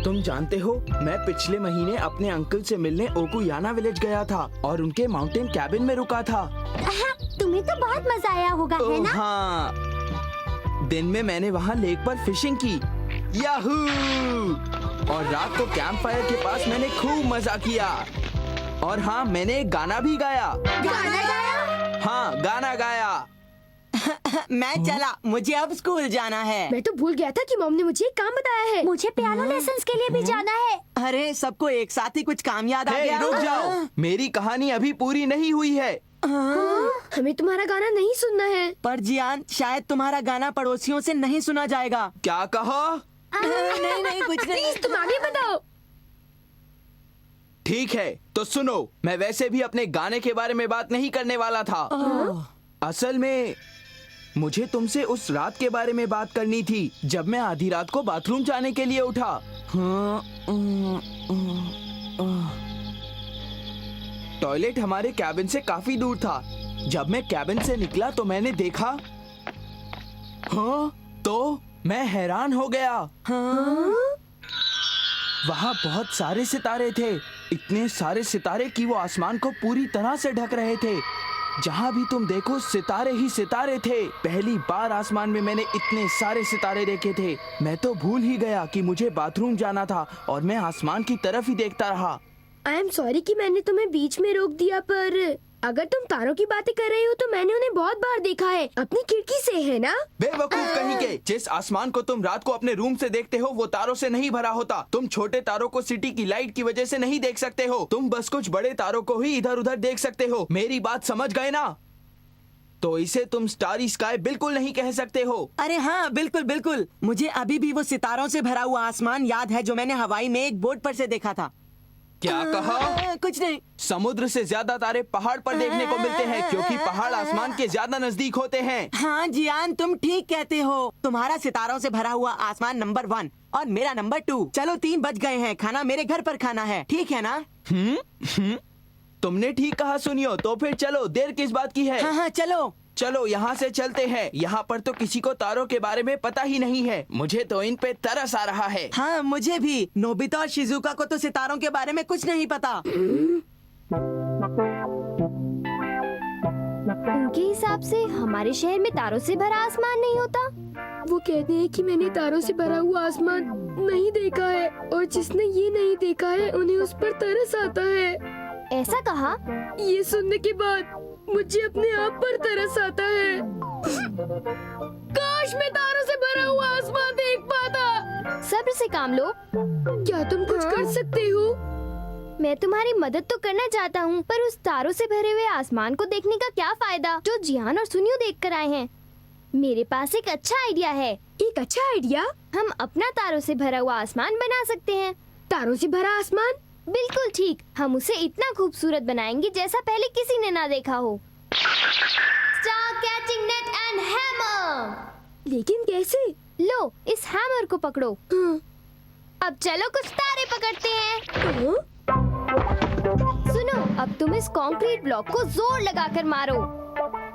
तुम जानते हो, मैं पिछले महीने अपने अंकल से मिलने ओकुयाना विलेज गया था और उनके माउंटेन कैबिन में रुका था। तुम्हें तो बहुत मजा आया होगा, है ना? हाँ, दिन में मैंने वहाँ लेक पर फिशिंग की, याहू! और रात को कैंप फायर के पास मैंने खूब मजा किया। और हाँ, मैंने एक गाना भी गाया। गाना गाया? हाँ, गाना गाया। मैं चला, मुझे अब स्कूल जाना है। मैं तो भूल गया था कि मॉम ने मुझे एक काम बताया है। मुझे पियानो लेसन्स के लिए भी जाना है। अरे सबको एक साथ ही कुछ काम याद आ हे, गया। रुक जाओ, मेरी कहानी अभी पूरी नहीं हुई है। हमें तुम्हारा गाना नहीं सुनना है। पर जियान, शायद तुम्हारा गाना पड़ोसियों से नहीं सुना जाएगा। क्या कहा? नहीं नहीं कुछ नहीं। प्लीज तुम आगे बताओ। ठीक है, तो सुनो, मैं वैसे भी अपने गाने के बारे में बात नहीं करने वाला था। असल में मुझे तुमसे उस रात के बारे में बात करनी थी जब मैं आधी रात को बाथरूम जाने के लिए उठा। टॉयलेट हमारे कैबिन से काफी दूर था। जब मैं कैबिन से निकला तो मैंने देखा, हाँ, तो मैं हैरान हो गया। वहाँ बहुत सारे सितारे थे, इतने सारे सितारे कि वो आसमान को पूरी तरह से ढक रहे थे। जहाँ भी तुम देखो सितारे ही सितारे थे। पहली बार आसमान में मैंने इतने सारे सितारे देखे थे। मैं तो भूल ही गया कि मुझे बाथरूम जाना था और मैं आसमान की तरफ ही देखता रहा। आई एम सॉरी कि मैंने तुम्हें बीच में रोक दिया, पर अगर तुम तारों की बातें कर रही हो तो मैंने उन्हें बहुत बार देखा है, अपनी खिड़की से, है ना? बेवकूफ कहीं के, जिस आसमान को तुम रात को अपने रूम से देखते हो वो तारों से नहीं भरा होता। तुम छोटे तारों को सिटी की लाइट की वजह से नहीं देख सकते हो। तुम बस कुछ बड़े तारों को ही इधर उधर देख सकते हो। मेरी बात समझ गए ना? तो इसे तुम स्टारी स्काई बिल्कुल नहीं कह सकते हो। अरे हाँ, बिल्कुल बिल्कुल। मुझे अभी भी वो सितारों से भरा हुआ आसमान याद है जो मैंने हवाई में एक बोट पर से देखा था। क्या कहा? कुछ नहीं। समुद्र से ज्यादा तारे पहाड़ पर देखने को मिलते हैं क्योंकि पहाड़ आसमान के ज्यादा नजदीक होते हैं। हाँ जियान, तुम ठीक कहते हो। तुम्हारा सितारों से भरा हुआ आसमान नंबर 1 और मेरा नंबर 2। चलो 3 बज गए हैं, खाना मेरे घर पर खाना है, ठीक है ना? तुमने ठीक कहा सुनियो। तो फिर चलो, देर किस बात की है? हाँ हाँ चलो। चलो यहाँ से चलते हैं। यहाँ पर तो किसी को तारों के बारे में पता ही नहीं है। मुझे तो इन पे तरस आ रहा है। हाँ मुझे भी। नोबिता और शिजुका को तो सितारों के बारे में कुछ नहीं पता। उनके हिसाब से हमारे शहर में तारों से भरा आसमान नहीं होता। वो कहते हैं कि मैंने तारों से भरा हुआ आसमान नहीं देखा है और जिसने ये नहीं देखा है उन्हें उस पर तरस आता है। ऐसा कहा? ये सुनने के बाद मुझे अपने आप पर तरस आता है। काश मैं तारों से भरा हुआ आसमान देख पाता। सब्र से काम लो। क्या तुम कुछ कर सकते हो? मैं तुम्हारी मदद तो करना चाहता हूँ, पर उस तारों से भरे हुए आसमान को देखने का क्या फायदा जो जियान और सुनियो देख कर आए हैं। मेरे पास एक अच्छा आइडिया है। एक अच्छा आइडिया? हम अपना तारों से भरा हुआ आसमान बना सकते हैं। तारों से भरा आसमान? बिल्कुल ठीक। हम उसे इतना खूबसूरत बनाएंगे जैसा पहले किसी ने ना देखा हो। Star catching net and hammer. लेकिन कैसे? लो, इस हैमर को पकड़ो। हाँ। अब चलो कुछ तारे पकड़ते हैं। हाँ? सुनो, अब तुम इस कंक्रीट ब्लॉक को जोर लगाकर मारो।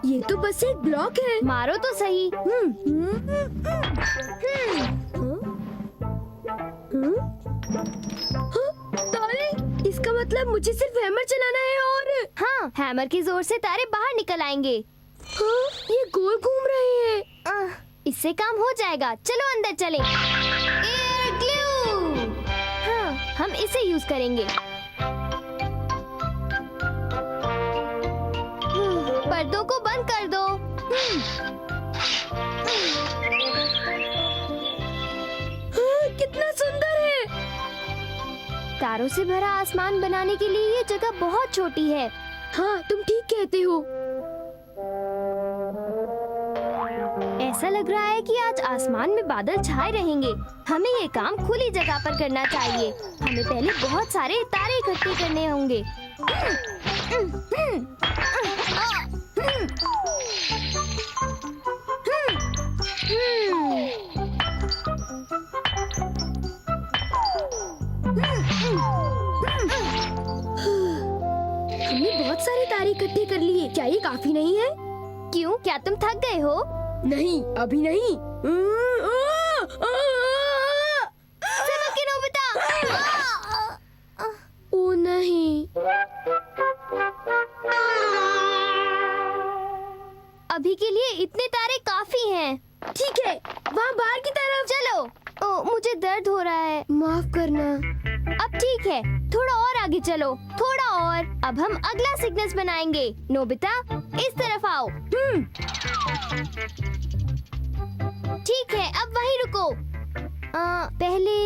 ये तो बस एक ब्लॉक है। मारो तो सही। तारे? इसका मतलब मुझे सिर्फ हैमर चलाना है और हाँ, हैमर की जोर से तारे बाहर निकल आएंगे। हाँ, ये गोल घूम रहे हैं। इससे काम हो जाएगा। चलो अंदर चलें। Air glue. हाँ, हम इसे यूज करेंगे। पर्दों को बंद कर दो। हाँ, कितना सुंदर है। तारों से भरा आसमान बनाने के लिए ये जगह बहुत छोटी है। हाँ, तुम ठीक कहते हो। ऐसा लग रहा है कि आज आसमान में बादल छाए रहेंगे। हमें ये काम खुली जगह पर करना चाहिए। हमें पहले बहुत सारे तारे इकट्ठे करने होंगे। हमने बहुत सारे तारे इकट्ठे कर लिए। क्या ये काफी नहीं है? क्यों, क्या तुम थक गए हो? नहीं, अभी नहीं। नोबिता, मुझे दर्द हो रहा है। माफ करना। अब ठीक है, थोड़ा और आगे चलो, थोड़ा और। अब हम अगला सिग्नल बनाएंगे। नोबिता, इस तरफ आओ। ठीक है, अब वहीं रुको। पहले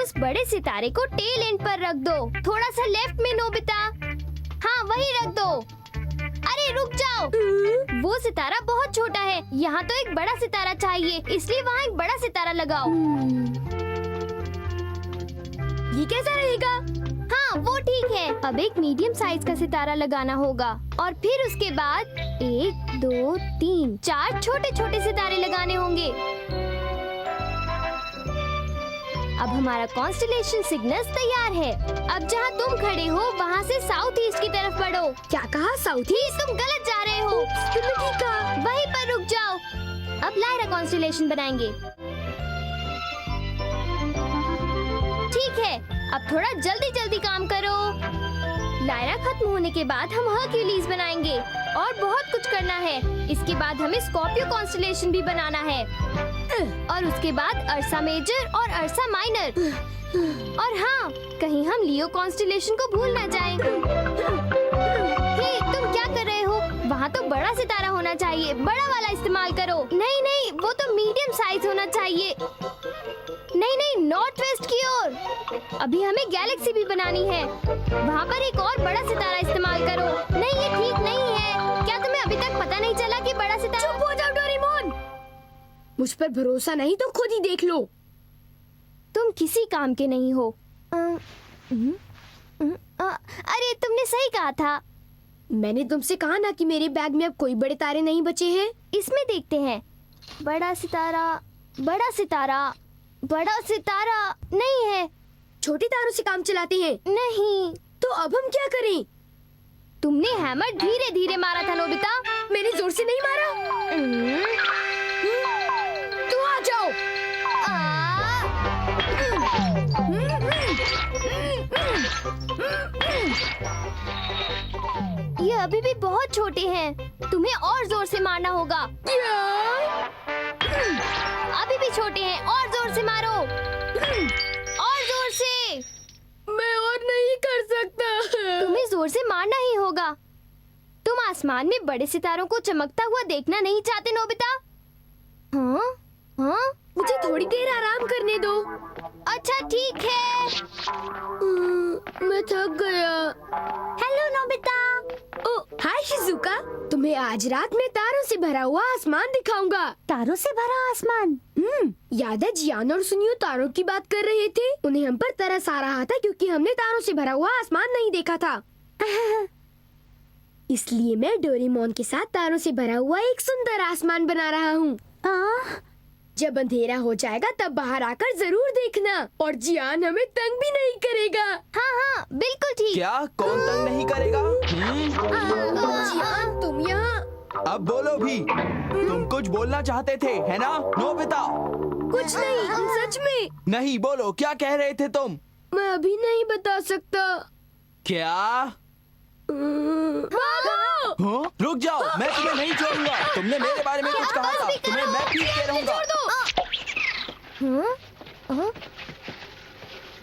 उस बड़े सितारे को टेल एंड पर रख दो। थोड़ा सा लेफ्ट में नोबिता। हाँ, वहीं रख दो। अरे रुक जाओ, वो सितारा बहुत छोटा है। यहाँ तो एक बड़ा सितारा चाहिए, इसलिए वहाँ एक बड़ा सितारा लगाओ। ये कैसा रहेगा? हाँ, वो ठीक है। अब एक मीडियम साइज का सितारा लगाना होगा और फिर उसके बाद 1, 2, 3, 4 छोटे छोटे सितारे लगाने होंगे। अब हमारा कॉन्स्टेलेशन सिग्नल तैयार है। अब जहाँ तुम खड़े हो वहाँ से साउथ ईस्ट की तरफ बढ़ो। क्या कहा? साउथ ही तुम गलत जा रहे हो। तुमने ठीक कहा। वहीं पर रुक जाओ। अब लायरा कॉन्स्टेलेशन बनाएंगे। ठीक है, अब थोड़ा जल्दी जल्दी काम करो। लायरा खत्म होने के बाद हम हरक्यूलिस बनाएंगे और बहुत कुछ करना है। इसके बाद हमें स्कॉर्पियो कॉन्स्टेलेशन भी बनाना है और उसके बाद अर्सा मेजर और अर्सा माइनर। और हाँ, कहीं हम लियो कॉन्स्टेलेशन को भूल ना जाएं। हे, तुम क्या कर रहे हो? वहाँ तो बड़ा सितारा होना चाहिए। बड़ा वाला इस्तेमाल करो। नहीं नहीं, वो तो मीडियम साइज होना चाहिए। नहीं नहीं, नॉर्थ वेस्ट की ओर। अभी हमें गैलेक्सी भी बनानी है। वहाँ पर एक और बड़ा सितारा इस्तेमाल करो। नहीं, ये ठीक नहीं है। क्या तुम्हें अभी तक पता नहीं चला कि बड़ा सितारा? चुप हो जाओ डोरेमोन। मुझ पर भरोसा नहीं तो खुद ही देख लो। तुम किसी काम के नहीं हो। अरे, तुमने सही कहा था। मैंने तुमसे कहा ना कि मेरे बैग में अब कोई बड़े तारे नहीं बचे हैं। इसमें देखते हैं। बड़ा सितारा, बड़ा सितारा, बड़ा सितारा नहीं है। छोटे तारों से काम चलाते हैं। नहीं। तो अब हम क्या करें? तुमने हैमर धीरे धीरे मारा था नोबिता। मैंने जोर से नहीं मारा। तो आ जाओ। ये अभी भी बहुत छोटे हैं। तुम्हें और जोर से मारना होगा। अभी भी छोटे हैं, और जोर से मारो। और जोर से। मैं और नहीं कर सकता। तुम्हें जोर से मारना ही होगा। तुम आसमान में बड़े सितारों को चमकता हुआ देखना नहीं चाहते नोबिता? हाँ? हाँ? मुझे थोड़ी देर आराम करने दो। अच्छा ठीक है। मैं थक गया। Hello Nobita. Oh hi Shizuka, तुम्हें आज रात में तारों से भरा हुआ आसमान दिखाऊंगा। तारों से भरा आसमान? याद है जियान और सुनियो तारों की बात कर रहे थे। उन्हें हम पर तरस आ रहा था क्योंकि हमने तारों से भरा हुआ आसमान नहीं देखा था। इसलिए मैं डोरेमोन के साथ तारों से भरा हुआ एक सुंदर आसमान बना रहा हूँ। जब अंधेरा हो जाएगा तब बाहर आकर जरूर देखना और जियान हमें तंग भी नहीं करेगा। हाँ हाँ, बिल्कुल ठीक। क्या? कौन तंग नहीं करेगा? जियान, तुम यहाँ। अब बोलो भी। तुम कुछ बोलना चाहते थे, है ना नोबिता? कुछ नहीं, सच में। नहीं, बोलो, क्या कह रहे थे तुम? मैं अभी नहीं बता सकता। क्या? भागो! हाँ? रुक जाओ, मैं तुम्हें नहीं छोड़ूंगा। तुमने मेरे बारे में कुछ कहा था, तुम्हें मैं पीट के रहूंगा।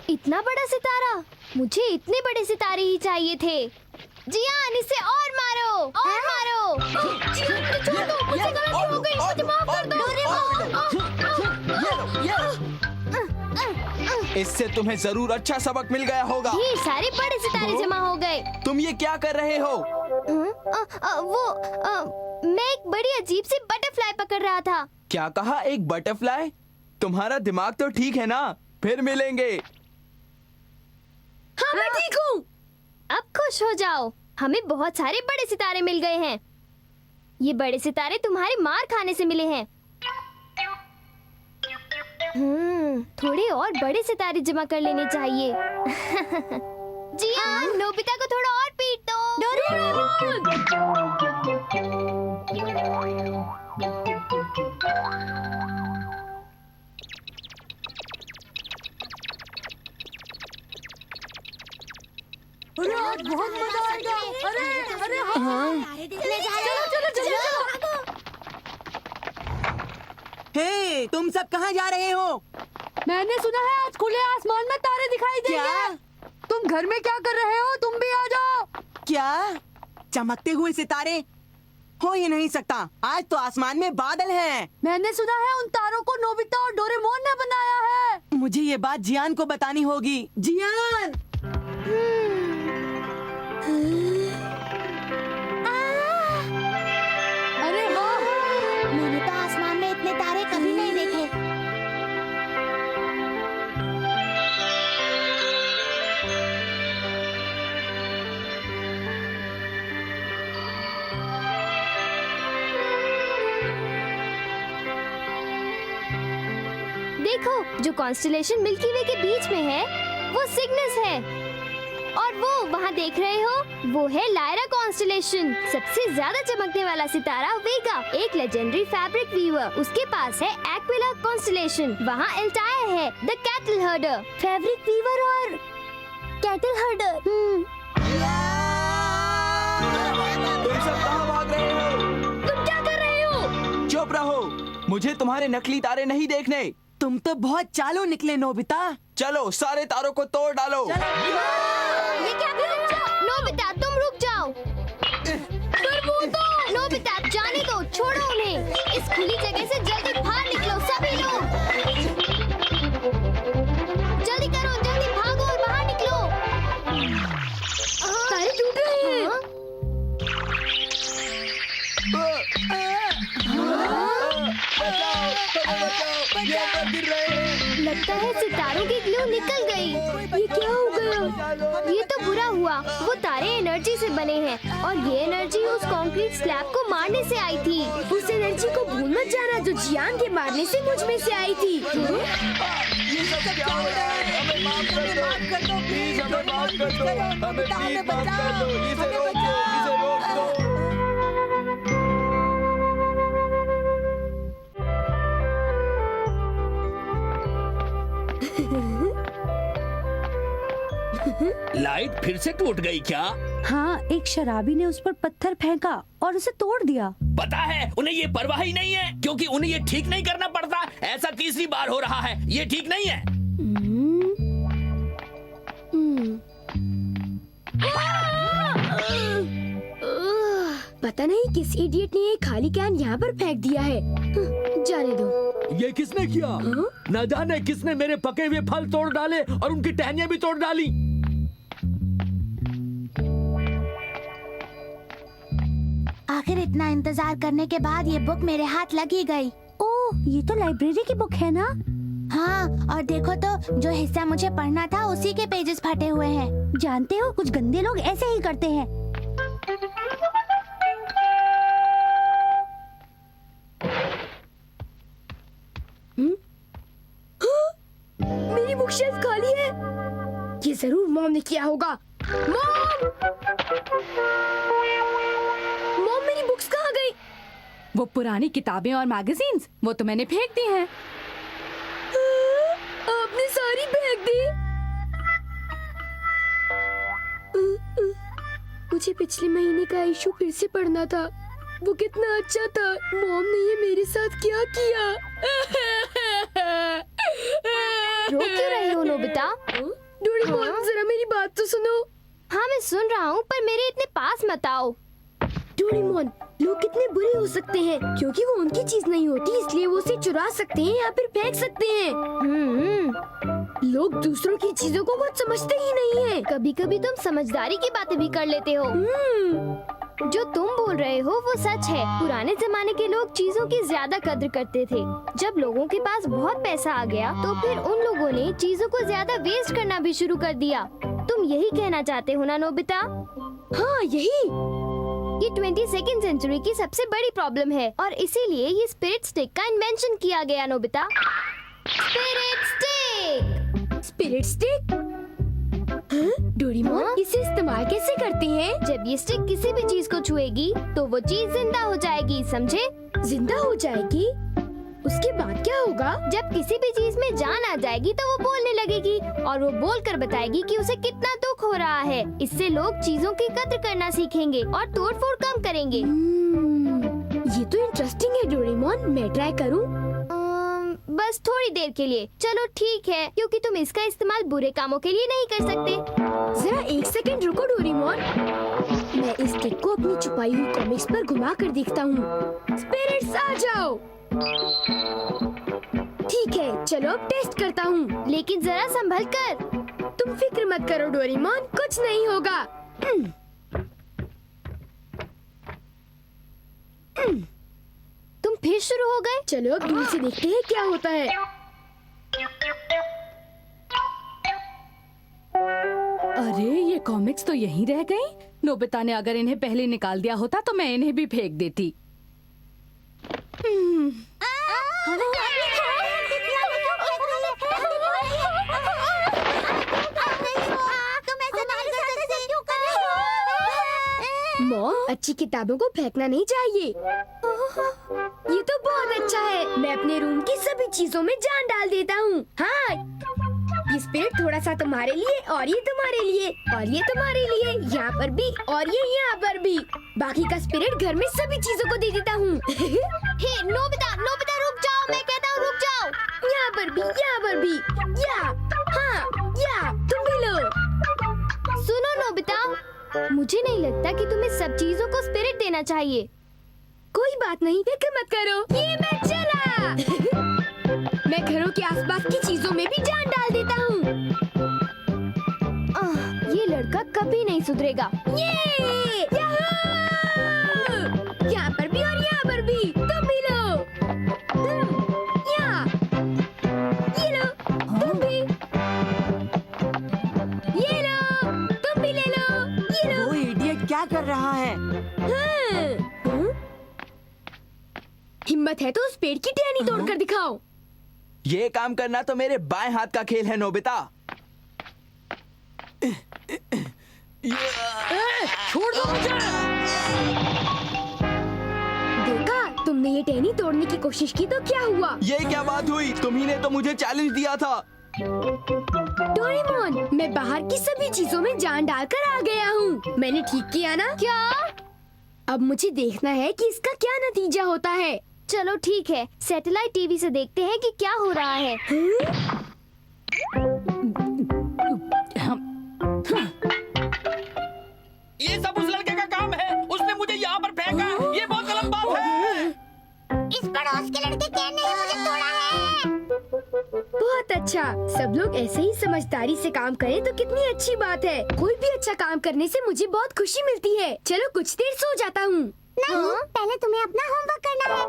इतना बड़ा सितारा? मुझे इतने बड़े सितारे ही चाहिए थे। जियान, इसे और मारो, और मारो। जियान, मुझे छोड़ दो, मुझसे गलती हो गई, मुझे माफ कर दो। इससे तुम्हें जरूर अच्छा सबक मिल गया होगा। ढेर सारे बड़े सितारे जमा हो गए। तुम ये क्या कर रहे हो? मैं एक बड़ी अजीब सी बटरफ्लाई पकड़ रहा था। क्या कहा? एक बटरफ्लाई? तुम्हारा दिमाग तो ठीक है ना? फिर मिलेंगे। हाँ, मैं ठीक हूँ। अब खुश हो जाओ, हमें बहुत सारे बड़े सितारे मिल गए हैं। ये बड़े सितारे तुम्हारे मार खाने से मिले हैं। थोड़े और बड़े सितारे जमा कर लेने चाहिए। जियान, नोबिता को थोड़ा और पीट दो। बहुत मजा आएगा। अरे हाँ। चलो। हे, तुम सब कहाँ जा रहे हो? मैंने सुना है आज खुले आसमान में तारे दिखाई देंगे। क्या? तुम घर में क्या कर रहे हो? तुम भी आ जाओ। क्या? चमकते हुए सितारे? हो ही नहीं सकता, आज तो आसमान में बादल हैं। मैंने सुना है उन तारों को नोबिता और डोरेमोन ने बनाया है। मुझे ये बात जियान को बतानी होगी। जियान! अरे हाँ, मैंने तो आसमान में इतने तारे कभी नहीं देखे। देखो, जो कॉन्स्टेलेशन मिल्की वे के बीच में है, वो सिग्नस है। और वो वहाँ देख रहे हो, वो है लायरा कॉन्स्टेलेशन। सबसे ज्यादा चमकने वाला सितारा वेगा, एक लेजेंडरी फैब्रिक वीवर। उसके पास है एक्विला कॉन्स्टेलेशन। वहाँ एल्टायर है, the cattle herder. Fabric weaver और कैटल हर्डर। तुम सब कहाँ भाग रहे हो? तुम क्या कर रहे हो? चुप रहो, मुझे तुम्हारे नकली तारे नहीं देखने। तुम तो बहुत चालू निकले नोबिता। चलो सारे तारों को तोड़ डालो। ये क्या कर रहे हो? नोबिता, तुम रुक जाओ। पर वो तो नोबिता, जाने दो, छोड़ो उन्हें। इस खुली जगह से जल्दी बाहर निकलो सभी लोग। जल्दी करो, जल्दी भागो और बाहर निकलो। तारे टूट रहे हैं। लगता है सितारों की ग्लू निकल गई। ये क्या हो गया? ये तो बुरा हुआ। वो तारे एनर्जी से बने हैं और ये एनर्जी उस कंक्रीट स्लैब को मारने से आई थी। उस एनर्जी को भूल मत जाना जो जियान के मारने से मुझ में से आई थी। ये सब क्या हो रहा है? हमें माफ कर दो, प्लीज हमें माफ कर दो, हमें प्लीज माफ कर दो, इसे रोक दो, इसे रोक दो। लाइट फिर से टूट गई क्या? हाँ, एक शराबी ने उस पर पत्थर फेंका और उसे तोड़ दिया। पता है उन्हें ये परवाह ही नहीं है, क्योंकि उन्हें ये ठीक नहीं करना पड़ता। ऐसा तीसरी बार हो रहा है, ये ठीक नहीं है। पता नहीं किस इडियट ने ये खाली कैन यहाँ पर फेंक दिया है। जाने दो। ये किसने किया? न जाने किसने मेरे पके हुए फल तोड़ डाले और उनकी टहनियां भी तोड़ डाली। आखिर इतना इंतजार करने के बाद ये बुक मेरे हाथ लगी गई। ओह, ये तो लाइब्रेरी की बुक है ना? हाँ, और देखो तो जो हिस्सा मुझे पढ़ना था उसी के पेजेस फटे हुए हैं। जानते हो, कुछ गंदे लोग ऐसे ही करते हैं। मेरी बुक शेल्फ खाली है। ये जरूर मॉम ने किया होगा। मॉम! मॉम, मेरी बुक्स कहाँ गई? वो पुरानी किताबें और मैगजीन्स, वो तो मैंने फेंक दी हैं। आपने सारी फेंक दी? मुझे पिछले महीने का इशू फिर से पढ़ना था। वो कितना अच्छा था। मॉम ने ये मेरे साथ क्या किया? रो क्यों रहे हो नोबिता? डोरेमोन, जरा मेरी बात तो सुनो। हाँ, मैं सुन रहा हूँ, पर मेरे इतने पास मत आओ। डोरेमोन, लोग कितने बुरे हो सकते हैं। क्योंकि वो उनकी चीज नहीं होती, इसलिए वो उसे चुरा सकते हैं या फिर फेंक सकते हैं। लोग दूसरों की चीजों को बहुत समझते ही नहीं है। कभी कभी तुम समझदारी की बातें भी कर लेते हो। जो तुम बोल रहे हो वो सच है। पुराने जमाने के लोग चीजों की ज्यादा कद्र करते थे। जब लोगों के पास बहुत पैसा आ गया तो फिर उन लोगों ने चीजों को ज्यादा वेस्ट करना भी शुरू कर दिया। तुम यही कहना चाहते हो ना नोबिता? हाँ, यही। ये 22वीं सेंचुरी की सबसे बड़ी प्रॉब्लम है और इसीलिए ये स्पिरिट स्टिक का इन्वेंशन किया गया Nobita. Spirit stick. Spirit stick? Doraemon, इसे इस्तेमाल कैसे करते हैं? जब ये स्टिक किसी भी चीज को छुएगी तो वो चीज जिंदा हो जाएगी, समझे? जिंदा हो जाएगी? उसके बाद क्या होगा? जब किसी भी चीज में जान आ जाएगी तो वो बोलने लगेगी और वो बोलकर बताएगी कि उसे कितना दुख हो रहा है। इससे लोग चीजों की कद्र करना सीखेंगे और तोड़फोड़ कम करेंगे। ये तो इंटरेस्टिंग है डोरेमोन। मैं ट्राई करूं? बस थोड़ी देर के लिए। चलो ठीक है, क्योंकि तुम इसका इस्तेमाल बुरे कामों के लिए नहीं कर सकते। जरा एक सेकंड रुको डोरेमोन, मैं इस स्टिक को अपनी छुपाई हुई कॉमिक्स पर घुमा कर देखता हूँ। स्पिरिट्स आ जाओ। ठीक है, चलो अब टेस्ट करता हूँ। लेकिन जरा संभल कर। तुम फिक्र मत करो डोरेमोन, कुछ नहीं होगा। तुम फिर शुरू हो गए। चलो अब दूर से देखते हैं क्या होता है। अरे ये कॉमिक्स तो यहीं रह गई। नोबिता ने अगर इन्हें पहले निकाल दिया होता तो मैं इन्हें भी फेंक देती। मॉम, अच्छी किताबों को फेंकना नहीं चाहिए। ये तो बहुत अच्छा है। मैं अपने रूम की सभी चीजों में जान डाल देता हूँ। हाँ, ये स्पिरिट थोड़ा सा तुम्हारे लिए, और ये तुम्हारे लिए, और ये तुम्हारे लिए, यहाँ पर भी, और ये यहाँ पर भी। बाकी का स्पिरिट घर में सभी चीजों को दे देता हूँ। हे नोबिता, नोबिता रुक जाओ, मैं कहता हूँ रुक जाओ। यहाँ पर भी, यहाँ पर भी, हाँ, तुम भी लो। सुनो नोबिता, मुझे नहीं लगता कि तुम्हें सब चीजों को स्पिरिट देना चाहिए। कोई बात नहीं, फिक्र मत करो। ये मैं चला। मैं घरों के आसपास की चीजों में भी जान डाल देता हूँ। ये लड़का कभी नहीं सुधरेगा। ये यहाँ पर भी और यहाँ पर भी। तुम भी लो। यहाँ, ये लो। तुम भी, ये लो। तुम भी ले लो। ये लो। वो इडियट क्या कर रहा है? हिम्मत है तो उस पेड़ की टहनी तोड़कर दिखाओ। ये काम करना तो मेरे बाएं हाथ का खेल है नोबिता। छोड़ दो मुझे। देखा, तुमने ये टहनी तोड़ने की कोशिश की तो क्या हुआ? ये क्या बात हुई? तुम्ही ने तो मुझे चैलेंज दिया था। डोरेमोन, मैं बाहर की सभी चीजों में जान डालकर आ गया हूँ। मैंने ठीक किया ना? क्या? अब मुझे देखना है कि इसका क्या नतीजा होता है। चलो ठीक है, सैटेलाइट टीवी से देखते हैं कि क्या हो रहा है। ये सब उस लड़के का काम है। उसने मुझे यहाँ पर फेंका। ये बहुत गलत बात है। इस पड़ोस के लड़के ने मुझे तोड़ा है। बहुत अच्छा। सब लोग ऐसे ही समझदारी से काम करें तो कितनी अच्छी बात है। कोई भी अच्छा काम करने से मुझे बहुत खुशी मिलती है। चलो कुछ देर सो जाता हूँ। नहीं, पहले तुम्हें अपना होमवर्क करना है।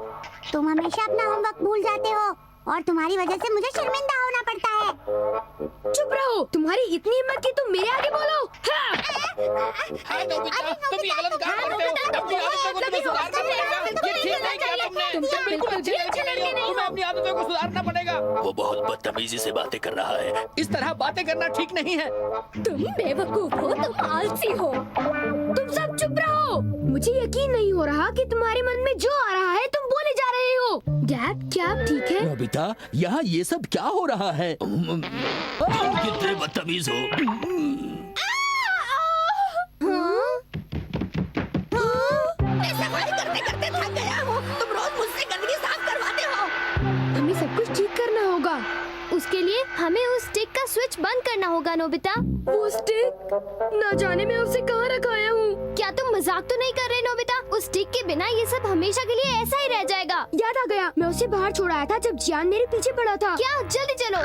तुम हमेशा अपना होमवर्क भूल जाते हो और तुम्हारी वजह से मुझे शर्मिंदा होना पड़ता है। चुप रहो। तुम्हारी इतनी हिम्मत कि तुम मेरे आगे बोलो। हाँ। तुम ये गलत काम करते हो। अपनी आदतों को तुम्हें सुधारना पड़ेगा। ये ठीक नहीं किया तुमने। तुम बिल्कुल अच्छे लड़के नहीं हो। तुम्हें अपनी आदतों को सुधारना पड़ेगा। वो बहुत बदतमीजी से बातें कर रहा है। इस तरह बातें करना ठीक नहीं है। तुम बेवकूफ हो, तुम आलसी हो। तुम सब चुप रहो। मुझे यकीन नहीं हो रहा कि तुम्हारे मन में जो आ रहा है तुम बोले जा रहे हो। डैड, क्या आप ठीक है? नोबिता, यहाँ ये सब क्या हो रहा है? तुम कितने बदतमीज हो। मैं सफाई करते करते थक गया हूँ। तुम रोज मुझसे गंदगी साफ करवाते हो। हमें सब कुछ ठीक करना होगा। उसके लिए हमें उस स्टिक का स्विच बंद करना होगा नोबिता। वो स्टिक, न जाने मैं उसे कहाँ रखाया हूँ। क्या तुम मजाक तो नहीं कर रहे नोबिता? उस स्टिक के बिना ये सब हमेशा के लिए ऐसा ही रह जाएगा। याद आ गया, मैं उसे बाहर छोड़ाया था जब जियान मेरे पीछे पड़ा था। क्या? जल्दी चलो।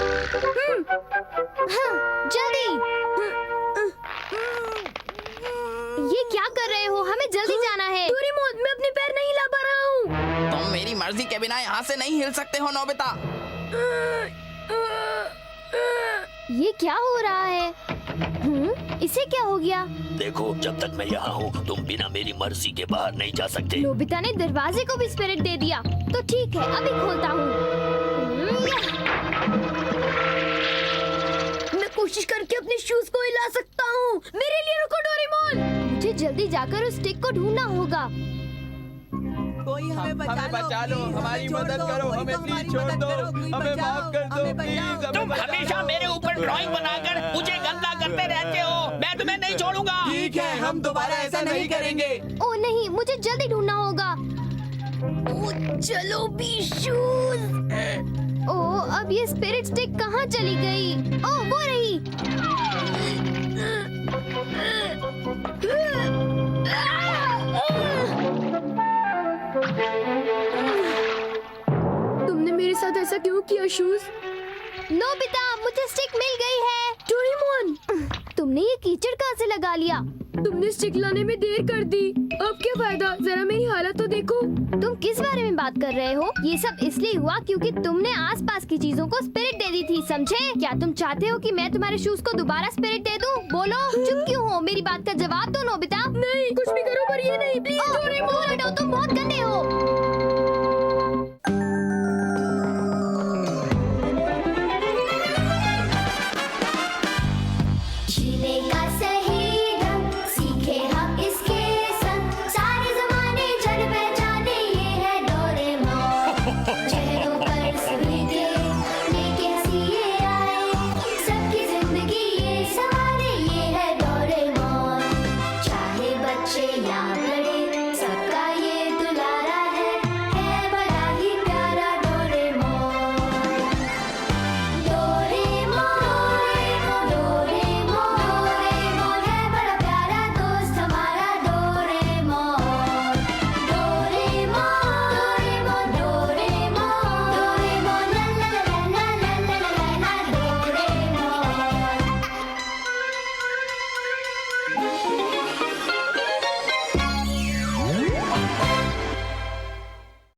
हाँ, जल्दी। ये क्या कर रहे हो? हमें जल्दी जाना है। डोरेमोन, मैं अपने पैर नहीं हिला पा रहा हूँ। तुम मेरी मर्जी के बिना यहाँ से नहीं हिल सकते हो नोबिता। ये क्या हो रहा है? इसे क्या हो गया? देखो, जब तक मैं यहाँ हूँ तुम बिना मेरी मर्जी के बाहर नहीं जा सकते। नोबिता ने दरवाजे को भी स्पिरिट दे दिया। तो ठीक है, अभी खोलता हूँ। मैं कोशिश करके अपने शूज को हिला सकता हूँ। मेरे लिए रुको डोरेमोन। मुझे जल्दी जाकर उस स्टिक को ढूंढना होगा। कोई हमें बचा लो, हमारी मदद करो, हमें प्लीज छोड़ दो, हमें माफ कर दो प्लीज। तुम हमेशा मेरे ऊपर ड्राइंग बनाकर मुझे गंदा करते रहते हो। मैं तुम्हें नहीं छोड़ूंगा। ठीक है, हम दोबारा ऐसा नहीं करेंगे। ओ नहीं, मुझे जल्दी ढूंढना होगा। चलो भी शूज। ओह, अब ये स्पिरिट स्टिक कहाँ चली गई? ओह, वो रही। तुमने मेरे साथ ऐसा क्यों किया शूज? नोबिता, मुझे स्टिक मिल गई है। डोरेमोन, तुमने ये कीचड़ कहाँ से लगा लिया? तुमने स्टिक लाने में देर कर दी। अब क्या फायदा? जरा मेरी हालत तो देखो। तुम किस बारे में बात कर रहे हो? ये सब इसलिए हुआ क्योंकि तुमने आसपास की चीजों को स्पिरिट दे दी थी, समझे? क्या तुम चाहते हो कि मैं तुम्हारे शूज को दोबारा स्पिरिट दे दूं? बोलो, चुप क्यों हो? मेरी बात का जवाब दो नोबिता। नहीं, कुछ भी करो पर ये नहीं, प्लीज। दूर हटो, तुम बहुत गंदे हो।